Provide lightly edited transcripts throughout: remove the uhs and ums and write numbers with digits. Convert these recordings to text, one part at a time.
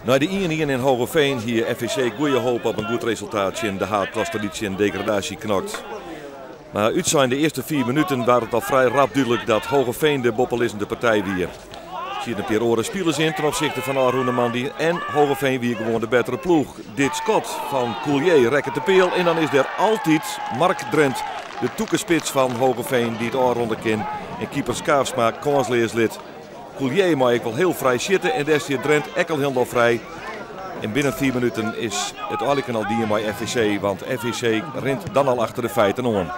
Na de 1-1 in Hogeveen hier FVC goede hoop op een goed resultaatje in de haatklastraditie en degradatie knokt. Maar uit zijn de eerste 4 minuten waren het al vrij rap duidelijk dat Hogeveen de boppelissende partij weer. Er zitten een paar oren spelers in ten opzichte van Arroenemandi en Hogeveen weer gewoon de betere ploeg. Dit schot van Coulier rekken de peel en dan is er altijd Mark Drent, de toekenspits van Hogeveen die het aanronde kan. En keeper Skaafsma kansleerslid. Coulier mag ik wel heel vrij zitten en daar zit Drent ekkel helemaal vrij. En binnen 4 minuten is het eigenlijk al die bij FVC, want FVC rent dan al achter de feiten aan.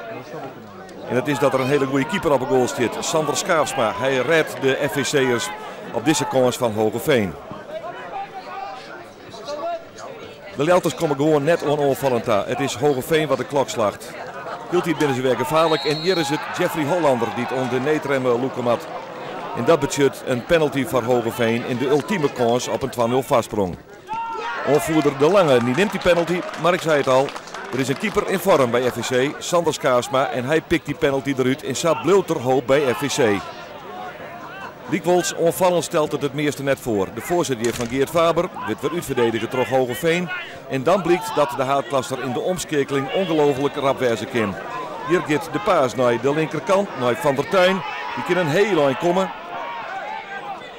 En het is dat er een hele goede keeper op de goal zit, Sander Skaafsma. Hij redt de FVC'ers op deze kans van Hogeveen. De Ljelters komen gewoon net onopvallend aan. Het is Hogeveen wat de klok slacht. Hield hij binnen zijn werk gevaarlijk en hier is het Jeffrey Hollander die het onder de neetremmen loeken had. En dat betekent een penalty voor Hogeveen in de ultieme kans op een 2-0 vastsprong. Onvoerder De Lange die neemt die penalty, maar ik zei het al. Er is een keeper in vorm bij FVC, Sander Skaafsma, en hij pikt die penalty eruit en staat bloter hoop bij FVC. Liekwols onvallend stelt het meeste net voor. De voorzet van Geert Faber, dit weer uitverdedigen terug Hogeveen. En dan blijkt dat de haatklaster in de omschakeling ongelooflijk rap wezen kan. Hier gaat de paas naar de linkerkant, naar Van der Tuin. Die kan een heel lijn komen.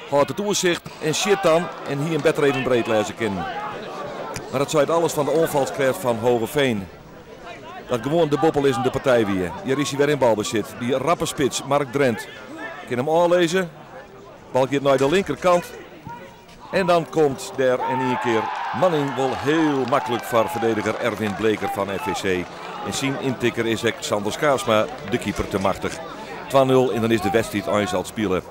Houdt het toezicht en shit dan. En hier een beter even breed lezen kan. Maar dat zou alles van de onvalskracht van Hogeveen. Dat gewoon de boppel is in de partij weer. Hier is hij weer in balbezit. Die rappe spits, Mark Drent. Kan hem aanlezen. Bal gaat naar de linkerkant. En dan komt daar in één keer Manning wel heel makkelijk voor verdediger Erwin Bleker van FVC. En zijn intikker is ook Sander Skaafsma, de keeper, te machtig. 2-0 en dan is de wedstrijd aan het spelen.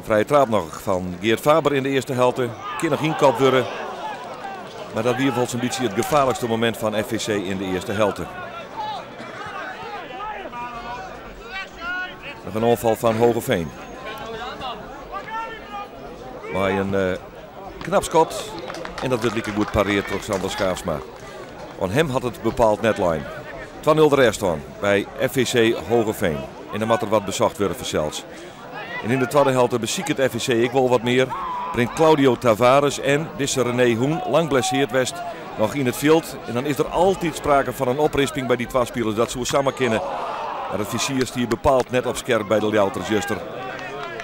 Vrije trap nog van Geert Faber in de eerste helft. Kan nog geen kop worden. Maar dat was volgens een beetje het gevaarlijkste moment van FVC in de eerste helft. Nog een aanval van Hogeveen. Maar een knap schot. En dat wordt lekker goed pareerd door Sander Skaafsma. Aan hem had het bepaald netlijn. 2-0 de rest aan bij FVC Hogeveen. En dan moet er wat bezocht worden voor zelfs. En in de tweede helft beziekt het FVC ik wel wat meer. Brengt Claudio Tavares en Disse René Hoen, lang blesseerd West, nog in het veld. En dan is er altijd sprake van een oprisping bij die twee spelers. Dat ze samen kennen. Maar het vizier stier bepaald net op scherp bij de Ljelters juster.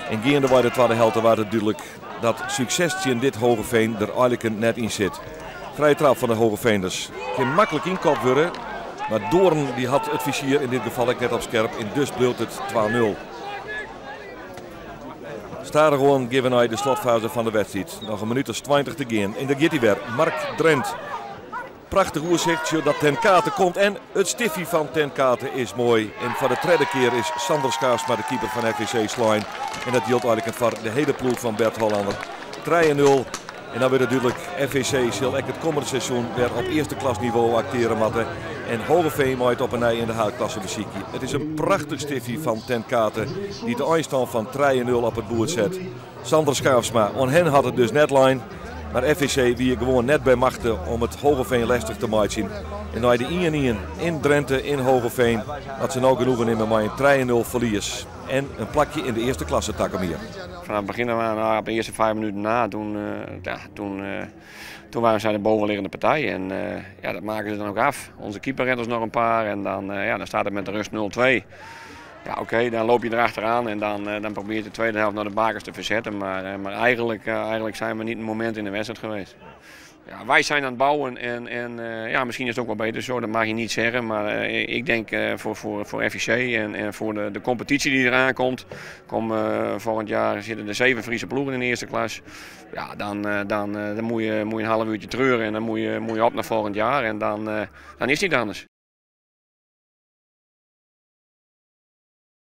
En gaande bij de tweede helft was het duidelijk dat succesje in dit Hogeveen er eigenlijk net in zit. Vrije trap van de Hogeveenders. Geen makkelijk inkop worden. Maar Doorn die had het vizier in dit geval net op scherp. En dus bleef het 2-0. Staat er gewoon geven uit de slotfase van de wedstrijd. Nog een minuut of 20 te gaan. En daar gaat hij weer. Mark Drent. Prachtig oerzichtje dat Ten Kate komt. En het stiffie van Ten Kate is mooi. En voor de tweede keer is Sander Skaafsma de keeper van FVC Slijn. En dat hield eigenlijk voor de hele ploeg van Bert Hollander. 3-0. En dan weer natuurlijk FVC zal het komende seizoen weer op eerste klasniveau acteren moeten. En Hogeveen maakt op een ei in de haatklasse bezieken. Het is een prachtig stiffie van Ten Kate die de eindstand van 3-0 op het boord zet. Sander Skaafsma, aan hen had het dus netlijn. Maar FVC wie gewoon net bij machten om het Hogeveen lastig te maken. En na de 1-1 in Drenthe in Hogeveen had ze nou genoegen nemen met een 3-0 verlies. En een plakje in de eerste klasse Takkermeer. Vanaf het begin op de eerste 5 minuten na, toen waren zij de bovenliggende partij. En ja, dat maken ze dan ook af. Onze keeper redt ons nog een paar en dan staat het met de rust 0-2. Ja, oké, dan loop je erachteraan en dan probeer je de tweede helft naar de bakers te verzetten. Maar eigenlijk zijn we niet een moment in de wedstrijd geweest. Ja, wij zijn aan het bouwen en ja, misschien is het ook wel beter zo, dat mag je niet zeggen. Maar ik denk voor FVC en voor de competitie die eraan komt. Volgend jaar zitten er 7 Friese ploegen in de eerste klas. Ja, dan moet je een half uurtje treuren en dan moet je op naar volgend jaar en dan is het niet anders.